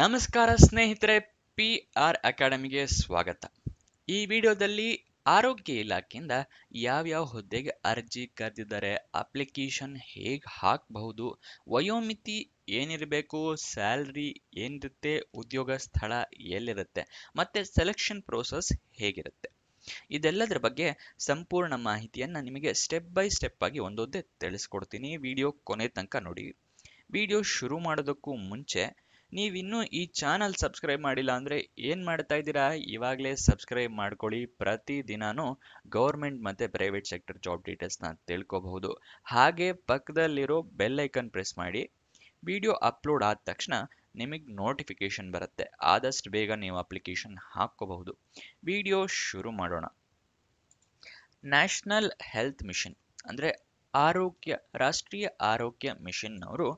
ನಮಸ್ಕಾರ ಸ್ನೇಹಿತರೆ, PR ಅಕಾಡೆಮಿಗೆ ಸ್ವಾಗತ. ಈ ವಿಡಿಯೋದಲ್ಲಿ ಆರೋಗ್ಯ ಇಲಾಖೆಯಿಂದ ಯಾವ್ಯಾವ ಹುದ್ದೆಗೆ ಅರ್ಜಿ ಕರೆದಿದ್ದಾರೆ, ಅಪ್ಲಿಕೇಶನ್ ಹೇಗೆ ಹಾಕಬಹುದು, ವಯೋಮಿತಿ ಏನಿರಬೇಕು, ಸ್ಯಾಲ್ರಿ ಏನಿರುತ್ತೆ, ಉದ್ಯೋಗ ಸ್ಥಳ ಎಲ್ಲಿರುತ್ತೆ, ಮತ್ತೆ ಸೆಲೆಕ್ಷನ್ ಪ್ರೋಸೆಸ್ ಹೇಗಿರುತ್ತೆ, ಇದೆಲ್ಲದರ ಬಗ್ಗೆ ಸಂಪೂರ್ಣ ಮಾಹಿತಿಯನ್ನ ನಿಮಗೆ ಸ್ಟೆಪ್ ಬೈ ಸ್ಟೆಪ್ ಆಗಿ ಒಂದೊಂದೇ ತಿಳಿಸ್ಕೊಡ್ತೀನಿ. ವಿಡಿಯೋ ಕೊನೆ ತನಕ ನೋಡಿ. ವಿಡಿಯೋ ಶುರು ಮಾಡೋದಕ್ಕೂ ಮುಂಚೆ ನೀವಿನ್ನೂ ಈ ಚಾನಲ್ ಸಬ್ಸ್ಕ್ರೈಬ್ ಮಾಡಿಲ್ಲ ಅಂದರೆ ಏನು ಮಾಡ್ತಾ ಇದ್ದೀರಾ, ಇವಾಗಲೇ ಸಬ್ಸ್ಕ್ರೈಬ್ ಮಾಡ್ಕೊಳ್ಳಿ. ಪ್ರತಿದಿನಾನು ಗೌರ್ಮೆಂಟ್ ಮತ್ತು ಪ್ರೈವೇಟ್ ಸೆಕ್ಟರ್ ಜಾಬ್ ಡೀಟೇಲ್ಸ್ನ ತಿಳ್ಕೊಬಹುದು. ಹಾಗೆ ಪಕ್ಕದಲ್ಲಿರೋ ಬೆಲ್ ಐಕನ್ ಪ್ರೆಸ್ ಮಾಡಿ. ವಿಡಿಯೋ ಅಪ್ಲೋಡ್ ಆದ ತಕ್ಷಣ ನಿಮಗೆ ನೋಟಿಫಿಕೇಶನ್ ಬರುತ್ತೆ. ಆದಷ್ಟು ಬೇಗ ನೀವು ಅಪ್ಲಿಕೇಶನ್ ಹಾಕ್ಕೋಬಹುದು. ವಿಡಿಯೋ ಶುರು ಮಾಡೋಣ. ನ್ಯಾಷನಲ್ ಹೆಲ್ತ್ ಮಿಷನ್ ಅಂದರೆ ರಾಷ್ಟ್ರೀಯ ಆರೋಗ್ಯ ಮಿಷನ್ ಅವರು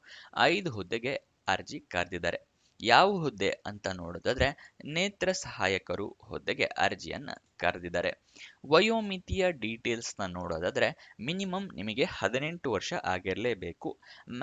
5 ಹುದ್ದೆಗೆ ಅರ್ಜಿ ಕರೆದಿದ್ದಾರೆ. ಯಾವ ಹುದ್ದೆ ಅಂತ ನೋಡೋದಾದ್ರೆ ನೇತ್ರ ಸಹಾಯಕರು ಹುದ್ದೆಗೆ ಅರ್ಜಿಯನ್ನ ಕರೆದಿದ್ದಾರೆ. ವಯೋಮಿತಿಯ ಡೀಟೇಲ್ಸ್ನ ನೋಡೋದಾದ್ರೆ ಮಿನಿಮಮ್ ನಿಮಗೆ 18 ವರ್ಷ ಆಗಿರಲೇಬೇಕು.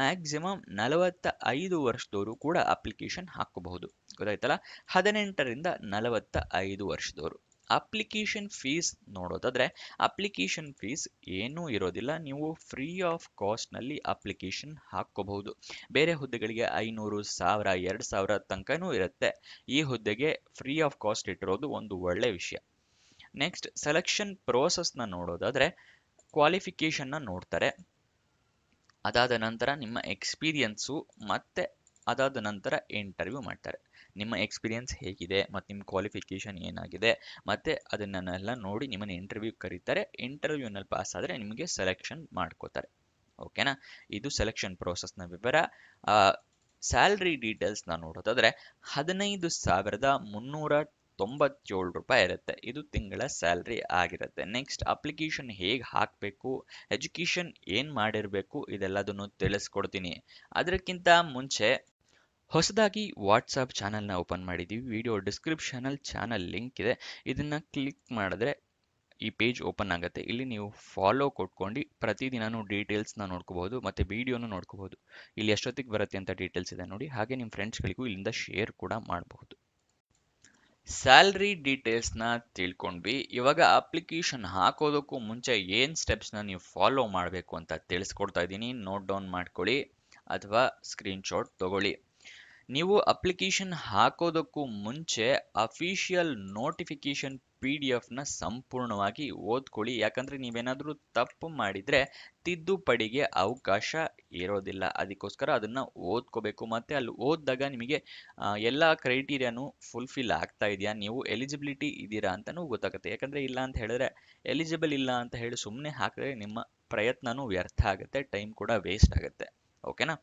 ಮ್ಯಾಕ್ಸಿಮಮ್ 45 ವರ್ಷದವರು ಕೂಡ ಅಪ್ಲಿಕೇಶನ್ ಹಾಕಬಹುದು. ಗೊತ್ತಾಯ್ತಲ್ಲ, 18ರಿಂದ 45 ವರ್ಷದವರು. ಅಪ್ಲಿಕೇಶನ್ ಫೀಸ್ ನೋಡೋದಾದ್ರೆ ಅಪ್ಲಿಕೇಶನ್ ಫೀಸ್ ಏನೂ ಇರೋದಿಲ್ಲ. ನೀವು ಫ್ರೀ ಆಫ್ ಕಾಸ್ಟ್ನಲ್ಲಿ ಅಪ್ಲಿಕೇಶನ್ ಹಾಕ್ಕೋಬಹುದು. ಬೇರೆ ಹುದ್ದೆಗಳಿಗೆ 500, 1000, 2000 ತನಕನೂ ಇರುತ್ತೆ. ಈ ಹುದ್ದೆಗೆ ಫ್ರೀ ಆಫ್ ಕಾಸ್ಟ್ ಇಟ್ಟಿರೋದು ಒಂದು ಒಳ್ಳೆ ವಿಷಯ. ನೆಕ್ಸ್ಟ್ ಸೆಲೆಕ್ಷನ್ ಪ್ರೋಸೆಸ್ನ ನೋಡೋದಾದ್ರೆ ಕ್ವಾಲಿಫಿಕೇಷನ್ನ ನೋಡ್ತಾರೆ. ಅದಾದ ನಂತರ ನಿಮ್ಮ ಎಕ್ಸ್ಪೀರಿಯನ್ಸು ಮತ್ತೆ ಅದಾದ ನಂತರ ಇಂಟರ್ವ್ಯೂ ಮಾಡ್ತಾರೆ. ನಿಮ್ಮ ಎಕ್ಸ್ಪೀರಿಯನ್ಸ್ ಹೇಗಿದೆ ಮತ್ತು ನಿಮ್ಮ ಕ್ವಾಲಿಫಿಕೇಷನ್ ಏನಾಗಿದೆ ಮತ್ತೆ ಅದನ್ನೆಲ್ಲ ನೋಡಿ ನಿಮ್ಮನ್ನು ಇಂಟರ್ವ್ಯೂ ಕರೀತಾರೆ. ಇಂಟರ್ವ್ಯೂನಲ್ಲಿ ಪಾಸ್ ಆದರೆ ನಿಮಗೆ ಸೆಲೆಕ್ಷನ್ ಮಾಡ್ಕೋತಾರೆ. ಓಕೆನಾ, ಇದು ಸೆಲೆಕ್ಷನ್ ಪ್ರೋಸೆಸ್ನ ವಿವರ. ಸ್ಯಾಲ್ರಿ ಡೀಟೇಲ್ಸ್ನ ನೋಡೋದಾದ್ರೆ 15,397 ರೂಪಾಯಿ ಇರುತ್ತೆ. ಇದು ತಿಂಗಳ ಸ್ಯಾಲ್ರಿ ಆಗಿರುತ್ತೆ. ನೆಕ್ಸ್ಟ್ ಅಪ್ಲಿಕೇಶನ್ ಹೇಗೆ ಹಾಕಬೇಕು, ಎಜುಕೇಷನ್ ಏನು ಮಾಡಿರಬೇಕು, ಇದೆಲ್ಲದನ್ನು ತಿಳಿಸ್ಕೊಡ್ತೀನಿ. ಅದಕ್ಕಿಂತ ಮುಂಚೆ ಹೊಸದಾಗಿ ವಾಟ್ಸಪ್ ಚಾನಲ್ನ ಓಪನ್ ಮಾಡಿದ್ದೀವಿ. ವಿಡಿಯೋ ಡಿಸ್ಕ್ರಿಪ್ಷನಲ್ಲಿ ಚಾನಲ್ ಲಿಂಕ್ ಇದೆ. ಇದನ್ನು ಕ್ಲಿಕ್ ಮಾಡಿದ್ರೆ ಈ ಪೇಜ್ ಓಪನ್ ಆಗುತ್ತೆ. ಇಲ್ಲಿ ನೀವು ಫಾಲೋ ಕೊಟ್ಕೊಂಡು ಪ್ರತಿದಿನನೂ ಡೀಟೇಲ್ಸ್ನ ನೋಡ್ಕೋಬಹುದು ಮತ್ತು ವಿಡಿಯೋನು ನೋಡ್ಕೋಬಹುದು. ಇಲ್ಲಿ ಎಷ್ಟೊತ್ತಿಗೆ ಬರುತ್ತೆ ಅಂತ ಡೀಟೇಲ್ಸ್ ಇದೆ ನೋಡಿ. ಹಾಗೆ ನಿಮ್ಮ ಫ್ರೆಂಡ್ಸ್ಗಳಿಗೂ ಇಲ್ಲಿಂದ ಶೇರ್ ಕೂಡ ಮಾಡಬಹುದು. ಸ್ಯಾಲ್ರಿ ಡೀಟೇಲ್ಸ್ನ ತಿಳ್ಕೊಂಡ್ವಿ. ಇವಾಗ ಅಪ್ಲಿಕೇಶನ್ ಹಾಕೋದಕ್ಕೂ ಮುಂಚೆ ಏನು ಸ್ಟೆಪ್ಸ್ನ ನೀವು ಫಾಲೋ ಮಾಡಬೇಕು ಅಂತ ತಿಳಿಸ್ಕೊಡ್ತಾ ಇದ್ದೀನಿ. ನೋಟ್ ಡೌನ್ ಮಾಡ್ಕೊಳ್ಳಿ ಅಥವಾ ಸ್ಕ್ರೀನ್ಶಾಟ್ ತಗೊಳ್ಳಿ. ನೀವು ಅಪ್ಲಿಕೇಶನ್ ಹಾಕೋದಕ್ಕೂ ಮುಂಚೆ ಅಫಿಷಿಯಲ್ ನೋಟಿಫಿಕೇಶನ್ PDF ಸಂಪೂರ್ಣವಾಗಿ ಓದ್ಕೊಳ್ಳಿ. ಯಾಕಂದರೆ ನೀವೇನಾದರೂ ತಪ್ಪು ಮಾಡಿದರೆ ತಿದ್ದುಪಡಿಗೆ ಅವಕಾಶ ಇರೋದಿಲ್ಲ. ಅದಕ್ಕೋಸ್ಕರ ಅದನ್ನು ಓದ್ಕೋಬೇಕು. ಮತ್ತು ಅಲ್ಲಿ ಓದಿದಾಗ ನಿಮಗೆ ಎಲ್ಲ ಕ್ರೈಟೀರಿಯಾನು ಫುಲ್ಫಿಲ್ ಆಗ್ತಾ ಇದೆಯಾ, ನೀವು ಎಲಿಜಿಬಿಲಿಟಿ ಇದ್ದೀರಾ ಅಂತಲೂ ಗೊತ್ತಾಗುತ್ತೆ. ಯಾಕಂದರೆ ಇಲ್ಲ ಅಂತ ಹೇಳಿದ್ರೆ ಎಲಿಜಿಬಲ್ ಇಲ್ಲ ಅಂತ ಹೇಳಿ ಸುಮ್ಮನೆ ಹಾಕಿದ್ರೆ ನಿಮ್ಮ ಪ್ರಯತ್ನನೂ ವ್ಯರ್ಥ ಆಗುತ್ತೆ, ಟೈಮ್ ಕೂಡ ವೇಸ್ಟ್ ಆಗುತ್ತೆ. ಓಕೆನಾ.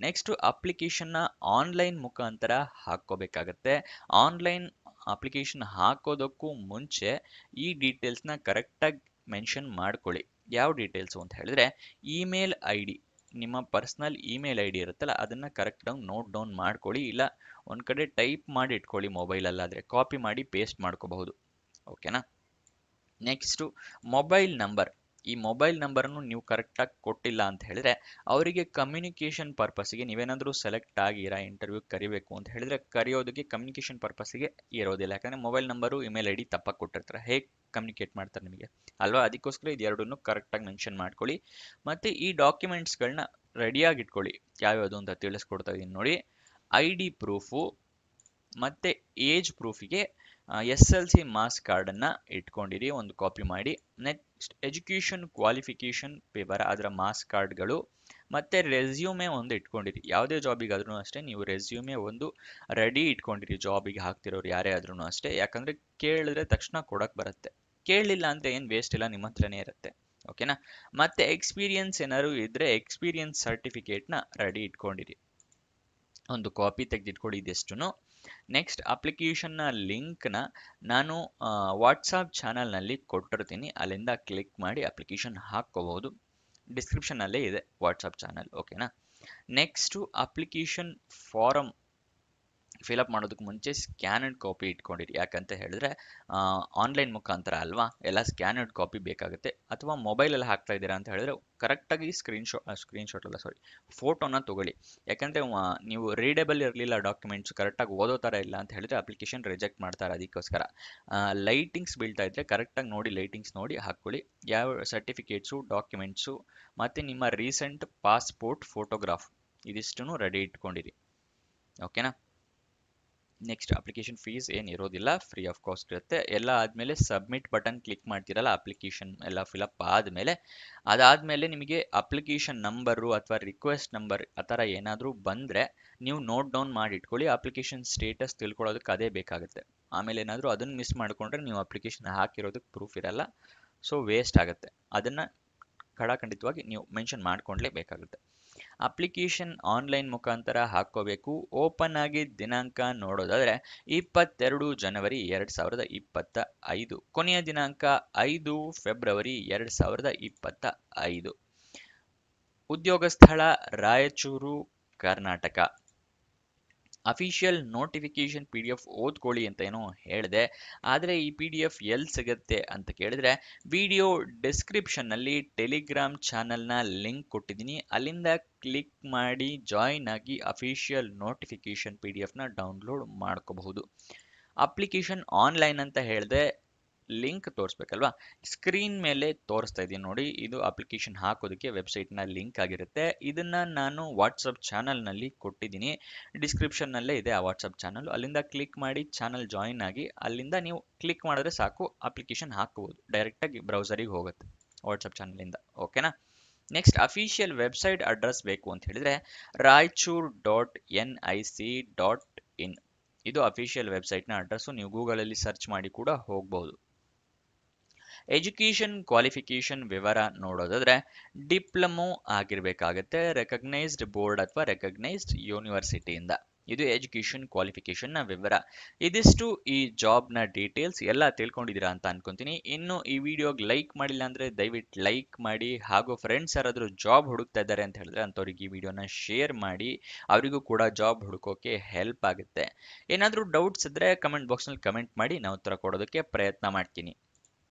ನೆಕ್ಸ್ಟ್ ಅಪ್ಲಿಕೇಶನ್ನ ಆನ್ಲೈನ್ ಮುಖಾಂತರ ಹಾಕ್ಕೋಬೇಕಾಗತ್ತೆ. ಆನ್ಲೈನ್ ಅಪ್ಲಿಕೇಶನ್ ಹಾಕೋದಕ್ಕೂ ಮುಂಚೆ ಈ ಡೀಟೇಲ್ಸ್ನ ಕರೆಕ್ಟಾಗಿ ಮೆನ್ಷನ್ ಮಾಡ್ಕೊಳ್ಳಿ. ಯಾವ ಡೀಟೇಲ್ಸು ಅಂತ ಹೇಳಿದ್ರೆ ಇಮೇಲ್ ID, ನಿಮ್ಮ ಪರ್ಸ್ನಲ್ ಇಮೇಲ್ ID ಇರುತ್ತಲ್ಲ ಅದನ್ನು ಕರೆಕ್ಟಾಗಿ ನೋಟ್ ಡೌನ್ ಮಾಡ್ಕೊಳ್ಳಿ. ಇಲ್ಲ ಒಂದು ಕಡೆ ಟೈಪ್ ಮಾಡಿ ಇಟ್ಕೊಳ್ಳಿ, ಮೊಬೈಲಲ್ಲಾದರೆ ಕಾಪಿ ಮಾಡಿ ಪೇಸ್ಟ್ ಮಾಡ್ಕೋಬಹುದು. ಓಕೆನಾ. Next mobile number. ಈ ಮೊಬೈಲ್ ನಂಬರನ್ನು ನೀವು ಕರೆಕ್ಟಾಗಿ ಕೊಟ್ಟಿಲ್ಲ ಅಂತ ಹೇಳಿದ್ರೆ ಅವರಿಗೆ ಕಮ್ಯುನಿಕೇಷನ್ ಪರ್ಪಸ್ಸಿಗೆ ನೀವೇನಾದರೂ ಸೆಲೆಕ್ಟ್ ಆಗಿರಾ ಇಂಟರ್ವ್ಯೂ ಕರಿಬೇಕು ಅಂತ ಹೇಳಿದ್ರೆ ಕರೆಯೋದಕ್ಕೆ ಕಮ್ಯುನಿಕೇಷನ್ ಪರ್ಪಸ್ಸಿಗೆ ಇರೋದಿಲ್ಲ. ಯಾಕಂದರೆ ಮೊಬೈಲ್ ನಂಬರು ಇಮೇಲ್ ID ತಪ್ಪಾಗಿ ಕೊಟ್ಟಿರ್ತಾರೆ. ಹೇಗೆ ಕಮ್ಯುನಿಕೇಟ್ ಮಾಡ್ತಾರೆ ನಿಮಗೆ ಅಲ್ವಾ? ಅದಕ್ಕೋಸ್ಕರ ಇದೆರಡನ್ನೂ ಕರೆಕ್ಟಾಗಿ ಮೆನ್ಷನ್ ಮಾಡ್ಕೊಳ್ಳಿ. ಮತ್ತು ಈ ಡಾಕ್ಯುಮೆಂಟ್ಸ್ಗಳನ್ನ ರೆಡಿಯಾಗಿ ಇಟ್ಕೊಳ್ಳಿ. ಯಾವ್ಯಾವುದು ಅಂತ ತಿಳಿಸ್ಕೊಡ್ತಾ ಇದ್ದೀನಿ ನೋಡಿ. ID ಪ್ರೂಫು ಮತ್ತು ಏಜ್ ಪ್ರೂಫಿಗೆ SLC ಮಾರ್ಕ್ಸ್ ಕಾರ್ಡನ್ನು ಇಟ್ಕೊಂಡಿರಿ, ಒಂದು ಕಾಪಿ ಮಾಡಿ. ನೆಕ್ಸ್ಟ್ ಎಜುಕೇಷನ್ ಕ್ವಾಲಿಫಿಕೇಷನ್ ಪೇಪರ್, ಅದರ ಮಾರ್ಕ್ಸ್ ಕಾರ್ಡ್ಗಳು ಮತ್ತು ರೆಸ್ಯೂಮೆ ಒಂದು ಇಟ್ಕೊಂಡಿರಿ. ಯಾವುದೇ ಜಾಬಿಗಾದ್ರೂ ಅಷ್ಟೇ ನೀವು ರೆಸ್ಯೂಮೆ ಒಂದು ರೆಡಿ ಇಟ್ಕೊಂಡಿರಿ. ಜಾಬಿಗೆ ಹಾಕ್ತಿರೋರು ಯಾರೇ ಆದ್ರೂ ಅಷ್ಟೇ. ಯಾಕಂದರೆ ಕೇಳಿದ್ರೆ ತಕ್ಷಣ ಕೊಡೋಕ್ಕೆ ಬರುತ್ತೆ, ಕೇಳಲಿಲ್ಲ ಅಂತ ಏನು ವೇಸ್ಟ್ ಇಲ್ಲ, ನಿಮ್ಮ ಹತ್ರನೇ ಇರುತ್ತೆ. ಓಕೆನಾ. ಮತ್ತು ಎಕ್ಸ್ಪೀರಿಯನ್ಸ್ ಏನಾದ್ರು ಇದ್ದರೆ ಎಕ್ಸ್ಪೀರಿಯನ್ಸ್ ಸರ್ಟಿಫಿಕೇಟ್ನ ರೆಡಿ ಇಟ್ಕೊಂಡಿರಿ, ಒಂದು ಕಾಪಿ ತೆಗೆದಿಟ್ಕೊಳ್ಳಿ ಇದೆಷ್ಟು. ನೆಕ್ಸ್ಟ್ ಅಪ್ಲಿಕೇಶನ್ನ ಲಿಂಕ್ನ ನಾನು ವಾಟ್ಸಪ್ ಚಾನಲ್ನಲ್ಲಿ ಕೊಟ್ಟಿರ್ತೀನಿ, ಅಲ್ಲಿಂದ ಕ್ಲಿಕ್ ಮಾಡಿ ಅಪ್ಲಿಕೇಶನ್ ಹಾಕ್ಕೋಬಹುದು. ಡಿಸ್ಕ್ರಿಪ್ಷನಲ್ಲೇ ಇದೆ ವಾಟ್ಸಪ್ ಚಾನಲ್. ಓಕೆನಾ. ನೆಕ್ಸ್ಟು ಅಪ್ಲಿಕೇಶನ್ ಫಾರಮ್ ಫಿಲಪ್ ಮಾಡೋದಕ್ಕೆ ಮುಂಚೆ ಸ್ಕ್ಯಾನರ್ಡ್ ಕಾಪಿ ಇಟ್ಕೊಂಡಿರಿ. ಯಾಕಂತ ಹೇಳಿದ್ರೆ ಆನ್ಲೈನ್ ಮುಖಾಂತರ ಅಲ್ವಾ, ಎಲ್ಲ ಸ್ಕ್ಯಾನರ್ಡ್ ಕಾಪಿ ಬೇಕಾಗುತ್ತೆ. ಅಥವಾ ಮೊಬೈಲಲ್ಲಿ ಹಾಕ್ತಾ ಇದ್ದೀರಾ ಅಂತ ಹೇಳಿದ್ರೆ ಕರೆಕ್ಟಾಗಿ ಸ್ಕ್ರೀನ್ಶಾಟ್ ಅಲ್ಲ ಸಾರಿ ಫೋಟೋನ ತಗೊಳ್ಳಿ. ಯಾಕಂದರೆ ನೀವು ರೀಡೇಬಲ್ ಇರಲಿಲ್ಲ ಡಾಕ್ಯುಮೆಂಟ್ಸ್, ಕರೆಕ್ಟಾಗಿ ಓದೋ ಥರ ಇಲ್ಲ ಅಂತ ಹೇಳಿದ್ರೆ ಅಪ್ಲಿಕೇಶನ್ ರಿಜೆಕ್ಟ್ ಮಾಡ್ತಾರೆ. ಅದಕ್ಕೋಸ್ಕರ ಲೈಟಿಂಗ್ಸ್ ಬೀಳ್ತಾ ಇದ್ದರೆ ಕರೆಕ್ಟಾಗಿ ನೋಡಿ, ಲೈಟಿಂಗ್ಸ್ ನೋಡಿ ಹಾಕ್ಕೊಳ್ಳಿ. ಯಾವ ಸರ್ಟಿಫಿಕೇಟ್ಸು, ಡಾಕ್ಯುಮೆಂಟ್ಸು ಮತ್ತು ನಿಮ್ಮ ರೀಸೆಂಟ್ ಪಾಸ್ಪೋರ್ಟ್ ಫೋಟೋಗ್ರಾಫ್ ಇದಿಷ್ಟನ್ನು ರೆಡಿ ಇಟ್ಕೊಂಡಿರಿ. ಓಕೆನಾ. ನೆಕ್ಸ್ಟ್ ಅಪ್ಲಿಕೇಶನ್ ಫೀಸ್ ಏನು ಇರೋದಿಲ್ಲ, ಫ್ರೀ ಆಫ್ ಕಾಸ್ಟ್ ಇರುತ್ತೆ. ಎಲ್ಲ ಆದಮೇಲೆ ಸಬ್ಮಿಟ್ ಬಟನ್ ಕ್ಲಿಕ್ ಮಾಡ್ತೀರಲ್ಲ, ಅಪ್ಲಿಕೇಶನ್ ಎಲ್ಲ ಫಿಲಪ್ ಆದಮೇಲೆ, ಅದಾದಮೇಲೆ ನಿಮಗೆ ಅಪ್ಲಿಕೇಶನ್ ನಂಬರು ಅಥವಾ ರಿಕ್ವೆಸ್ಟ್ ನಂಬರ್ ಆ ಥರ ಏನಾದರೂ ಬಂದರೆ ನೀವು ನೋಟ್ ಡೌನ್ ಮಾಡಿ ಇಟ್ಕೊಳ್ಳಿ. ಅಪ್ಲಿಕೇಶನ್ ಸ್ಟೇಟಸ್ ತಿಳ್ಕೊಳ್ಳೋದಕ್ಕೆ ಅದೇ ಬೇಕಾಗುತ್ತೆ. ಆಮೇಲೆ ಏನಾದರೂ ಅದನ್ನು ಮಿಸ್ ಮಾಡಿಕೊಂಡ್ರೆ ನೀವು ಅಪ್ಲಿಕೇಶನ್ ಹಾಕಿರೋದಕ್ಕೆ ಪ್ರೂಫ್ ಇರಲ್ಲ, ಸೊ ವೇಸ್ಟ್ ಆಗುತ್ತೆ. ಅದನ್ನು ಖಂಡಿತವಾಗಿ ನೀವು ಮೆನ್ಷನ್ ಮಾಡ್ಕೊಂಡ್ಲೇಬೇಕಾಗುತ್ತೆ. ಅಪ್ಲಿಕೇಶನ್ ಆನ್ಲೈನ್ ಮುಖಾಂತರ ಹಾಕ್ಕೋಬೇಕು. ಓಪನ್ ಆಗಿ ದಿನಾಂಕ ನೋಡೋದಾದರೆ 22 ಜನವರಿ 2025, ಕೊನೆಯ ದಿನಾಂಕ 5 ಫೆಬ್ರವರಿ 2025. ಉದ್ಯೋಗ ಸ್ಥಳ Raichur, Karnataka. Official notification PDF ಓದ್ಕೊಳ್ಳಿ ಅಂತ ಏನೋ ಹೇಳಿದೆ, ಆದರೆ ಈ PDF ಎಲ್ಲಿ ಸಿಗುತ್ತೆ ಅಂತ ಕೇಳಿದ್ರೆ ವಿಡಿಯೋ ಡಿಸ್ಕ್ರಿಪ್ಷನ್ನಲ್ಲಿ ಟೆಲಿಗ್ರಾಮ್ ಚಾನಲ್ನ ಲಿಂಕ್ ಕೊಟ್ಟಿದ್ದೀನಿ, ಅಲ್ಲಿಂದ ಕ್ಲಿಕ್ ಮಾಡಿ ಜಾಯಿನ್ ಆಗಿ ಅಫಿಷಿಯಲ್ ನೋಟಿಫಿಕೇಶನ್ PDF ಡೌನ್ಲೋಡ್ ಮಾಡ್ಕೋಬಹುದು. ಅಪ್ಲಿಕೇಶನ್ ಆನ್ಲೈನ್ ಅಂತ ಹೇಳಿದೆ, ಲಿಂಕ್ ತೋರಿಸ್ಬೇಕಲ್ವಾ. ಸ್ಕ್ರೀನ್ ಮೇಲೆ ತೋರಿಸ್ತಾ ಇದ್ದೀನಿ ನೋಡಿ, ಇದು ಅಪ್ಲಿಕೇಶನ್ ಹಾಕೋದಕ್ಕೆ ವೆಬ್ಸೈಟ್ನ ಲಿಂಕ್ ಆಗಿರುತ್ತೆ. ಇದನ್ನು ನಾನು ವಾಟ್ಸಪ್ ಚಾನಲ್ನಲ್ಲಿ ಕೊಟ್ಟಿದ್ದೀನಿ, ಡಿಸ್ಕ್ರಿಪ್ಷನ್ನಲ್ಲೇ ಇದೆ ಆ ವಾಟ್ಸಪ್ ಚಾನಲ್. ಅಲ್ಲಿಂದ ಕ್ಲಿಕ್ ಮಾಡಿ ಚಾನಲ್ ಜಾಯಿನ್ ಆಗಿ, ಅಲ್ಲಿಂದ ನೀವು ಕ್ಲಿಕ್ ಮಾಡಿದ್ರೆ ಸಾಕು, ಅಪ್ಲಿಕೇಶನ್ ಹಾಕೋಬೋದು. ಡೈರೆಕ್ಟಾಗಿ ಬ್ರೌಸರಿಗೆ ಹೋಗುತ್ತೆ ವಾಟ್ಸಪ್ ಚಾನಲಿಂದ. ಓಕೆನಾ. ನೆಕ್ಸ್ಟ್ ಅಫಿಷಿಯಲ್ ವೆಬ್ಸೈಟ್ ಅಡ್ರೆಸ್ ಬೇಕು ಅಂತ ಹೇಳಿದ್ರೆ raichur.nic.in, ಇದು ಅಫಿಷಿಯಲ್ ವೆಬ್ಸೈಟ್ನ ಅಡ್ರೆಸ್ಸು. ನೀವು ಗೂಗಲಲ್ಲಿ ಸರ್ಚ್ ಮಾಡಿ ಕೂಡ ಹೋಗಬಹುದು. ಎಜುಕೇಷನ್ ಕ್ವಾಲಿಫಿಕೇಷನ್ ವಿವರ ನೋಡೋದಾದ್ರೆ ಡಿಪ್ಲೊಮೊ ಆಗಿರಬೇಕಾಗುತ್ತೆ, ರೆಕಗ್ನೈಸ್ಡ್ ಬೋರ್ಡ್ ಅಥವಾ ರೆಕಗ್ನೈಸ್ಡ್ ಯೂನಿವರ್ಸಿಟಿಯಿಂದ. ಇದು ಎಜುಕೇಷನ್ ಕ್ವಾಲಿಫಿಕೇಷನ್ನ ವಿವರ. ಇದಿಷ್ಟು ಈ ಜಾಬ್ನ ಡೀಟೇಲ್ಸ್ ಎಲ್ಲ ತಿಳ್ಕೊಂಡಿದ್ದೀರಾ ಅಂತ ಅನ್ಕೊಂತೀನಿ. ಇನ್ನು ಈ ವಿಡಿಯೋಗೆ ಲೈಕ್ ಮಾಡಿಲ್ಲ ಅಂದರೆ ದಯವಿಟ್ಟು ಲೈಕ್ ಮಾಡಿ, ಹಾಗೂ ಫ್ರೆಂಡ್ಸ್ ಯಾರಾದರೂ ಜಾಬ್ ಹುಡುಕ್ತಾ ಇದ್ದಾರೆ ಅಂತ ಹೇಳಿದ್ರೆ ಅಂಥವ್ರಿಗೆ ಈ ವಿಡಿಯೋನ ಶೇರ್ ಮಾಡಿ, ಅವರಿಗೂ ಕೂಡ ಜಾಬ್ ಹುಡುಕೋಕೆ ಹೆಲ್ಪ್ ಆಗುತ್ತೆ. ಏನಾದರೂ ಡೌಟ್ಸ್ ಇದ್ದರೆ ಕಮೆಂಟ್ ಬಾಕ್ಸ್ನಲ್ಲಿ ಕಮೆಂಟ್ ಮಾಡಿ, ನಾನು ಉತ್ತರ ಕೊಡೋದಕ್ಕೆ ಪ್ರಯತ್ನ ಮಾಡ್ತೀನಿ.